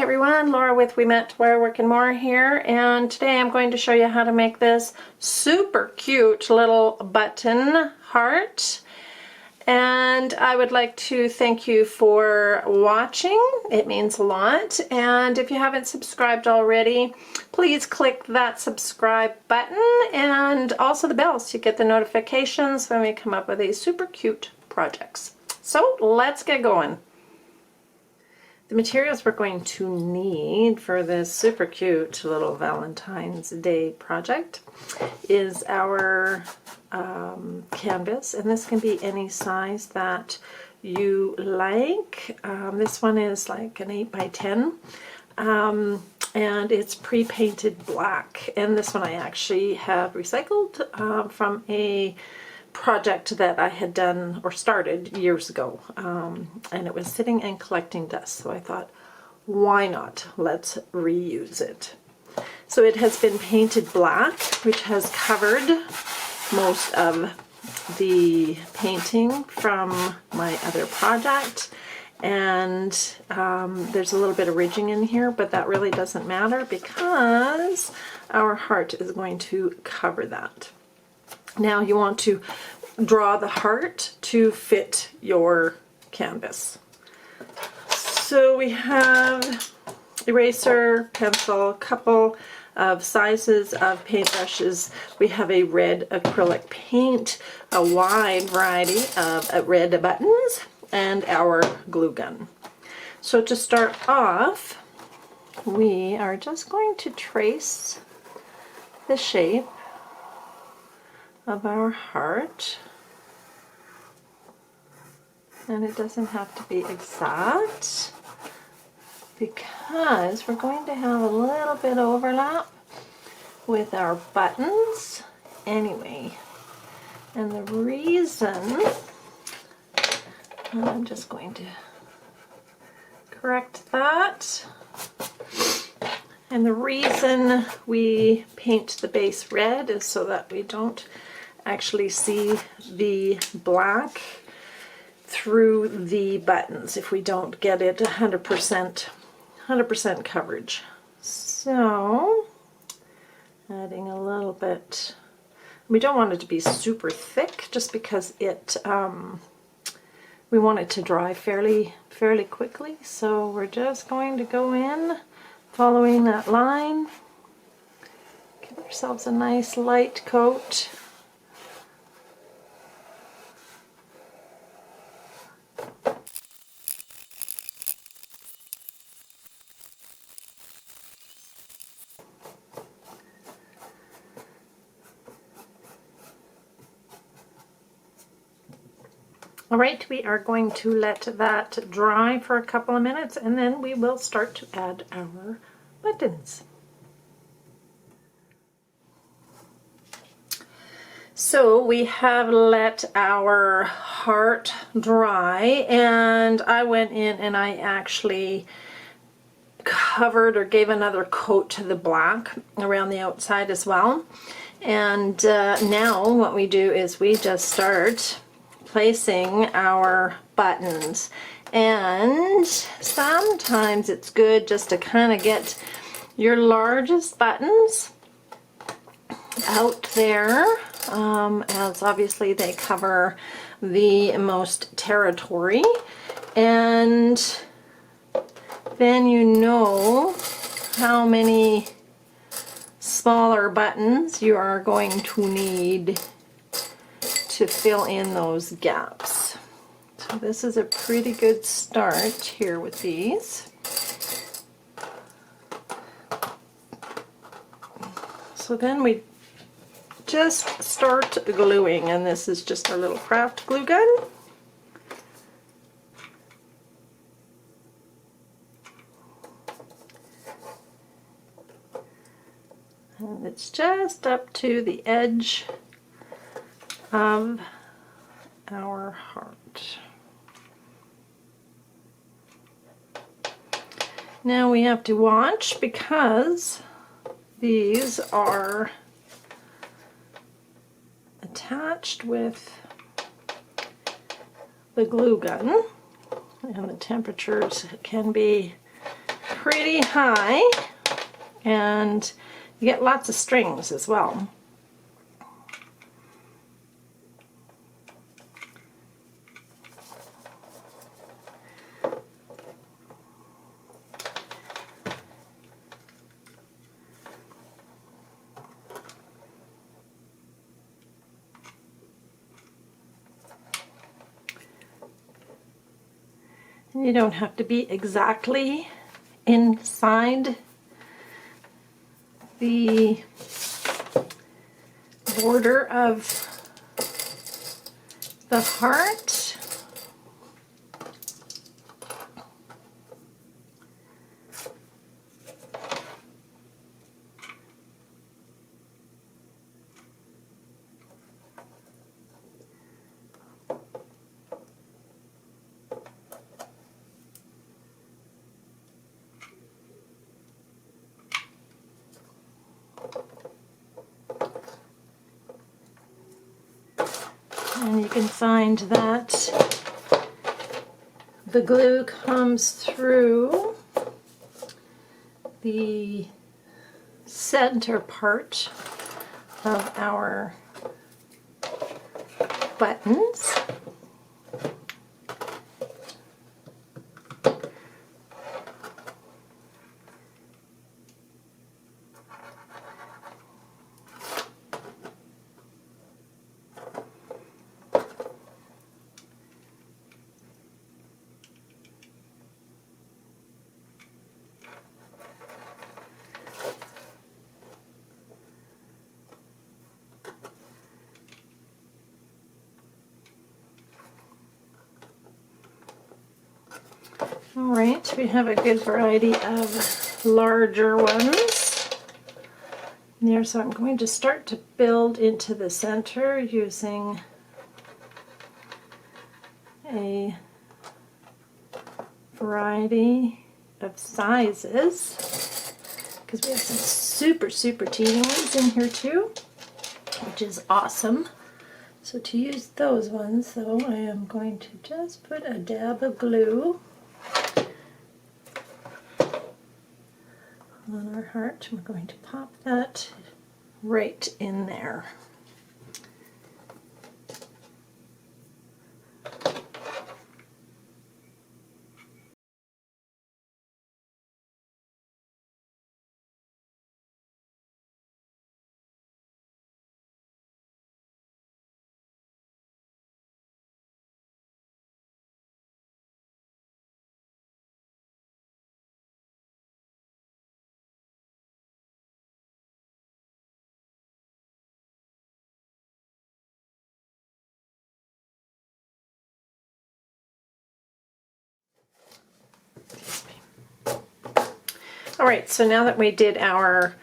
everyone, Laura with We Met Where Working More here, and today I'm going to show you how to make this super cute little button heart. And I would like to thank you for watching. It means a lot. And if you haven't subscribed already, please click that subscribe button and also the bell so you get the notifications when we come up with these super cute projects. So let's get going. The materials we're going to need for this super cute little Valentine's Day project is our canvas, and this can be any size that you like. This one is like an 8 by 10, and it's pre-painted black, and this one I actually have recycled from a project that I had done or started years ago, and it was sitting and collecting dust, so I thought, why not? Let's reuse it. So it has been painted black, which has covered most of the painting from my other project, and there's a little bit of ridging in here, but that really doesn't matter because our heart is going to cover that. Now you want to draw the heart to fit your canvas. So we have eraser, pencil, a couple of sizes of paintbrushes. We have a red acrylic paint, a wide variety of red buttons, and our glue gun. So to start off, we are just going to trace the shape of our heart, and it doesn't have to be exact because we're going to have a little bit of overlap with our buttons anyway. And the reason, I'm just going to correct that, and the reason we paint the base red is so that we don't actually see the black through the buttons if we don't get it 100% coverage. So adding a little bit, we don't want it to be super thick just because it we want it to dry fairly quickly, so we're just going to go in following that line, give ourselves a nice light coat. Alright, we are going to let that dry for a couple of minutes, and then we will start to add our buttons. So we have let our heart dry, and I went in and I actually covered or gave another coat to the black around the outside as well. And now what we do is we just start placing our buttons, and sometimes it's good just to kind of get your largest buttons out there, as obviously they cover the most territory, and then you know how many smaller buttons you are going to need to fill in those gaps. So this is a pretty good start here with these. So then we just start gluing, and this is just our little craft glue gun. And it's just up to the edge of our heart. Now we have to watch because these are attached with the glue gun, and the temperatures can be pretty high, and you get lots of strings as well. You don't have to be exactly inside the border of the heart. And you can find that the glue comes through the center part of our buttons. All right, we have a good variety of larger ones there, so I'm going to start to build into the center using a variety of sizes, because we have some super teeny ones in here too, which is awesome. So to use those ones though, I am going to just put a dab of glue on our heart. We're going to pop that right in there. Alright, so now that we did our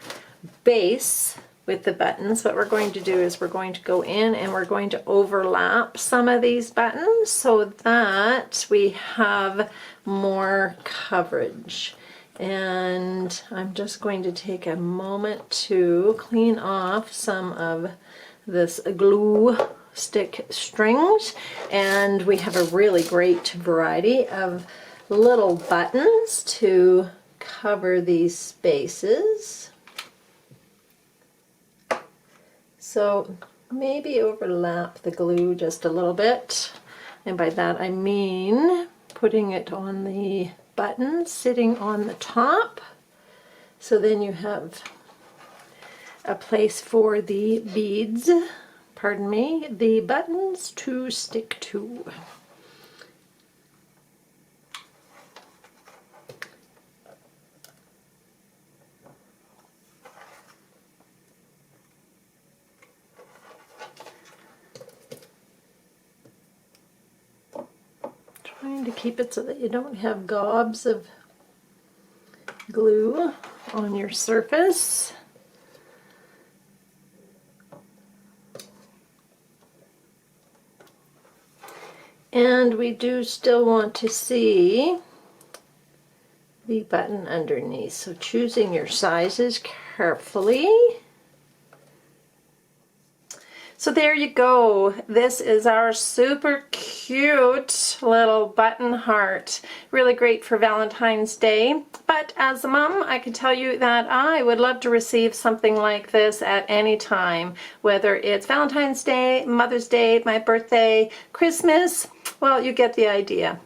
base with the buttons, what we're going to do is we're going to go in and we're going to overlap some of these buttons so that we have more coverage. And I'm just going to take a moment to clean off some of this glue stick strings, and we have a really great variety of little buttons to cover these spaces. So maybe overlap the glue just a little bit, and by that I mean putting it on the button sitting on the top, so then you have a place for the beads, pardon me, the buttons to stick to. Trying to keep it so that you don't have gobs of glue on your surface. And we do still want to see the button underneath, so choosing your sizes carefully. So there you go. This is our super cute little button heart. Really great for Valentine's Day. But as a mom, I can tell you that I would love to receive something like this at any time, whether it's Valentine's Day, Mother's Day, my birthday, Christmas. Well, you get the idea.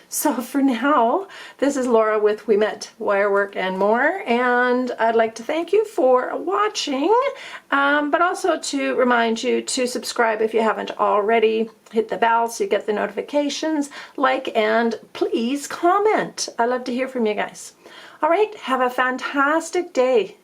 So for now, this is Laura with We Met Wirework and More, and I'd like to thank you for watching, but also to remind you to subscribe if you haven't already. Hit the bell so you get the notifications, like, and please comment. I love to hear from you guys. All right, have a fantastic day.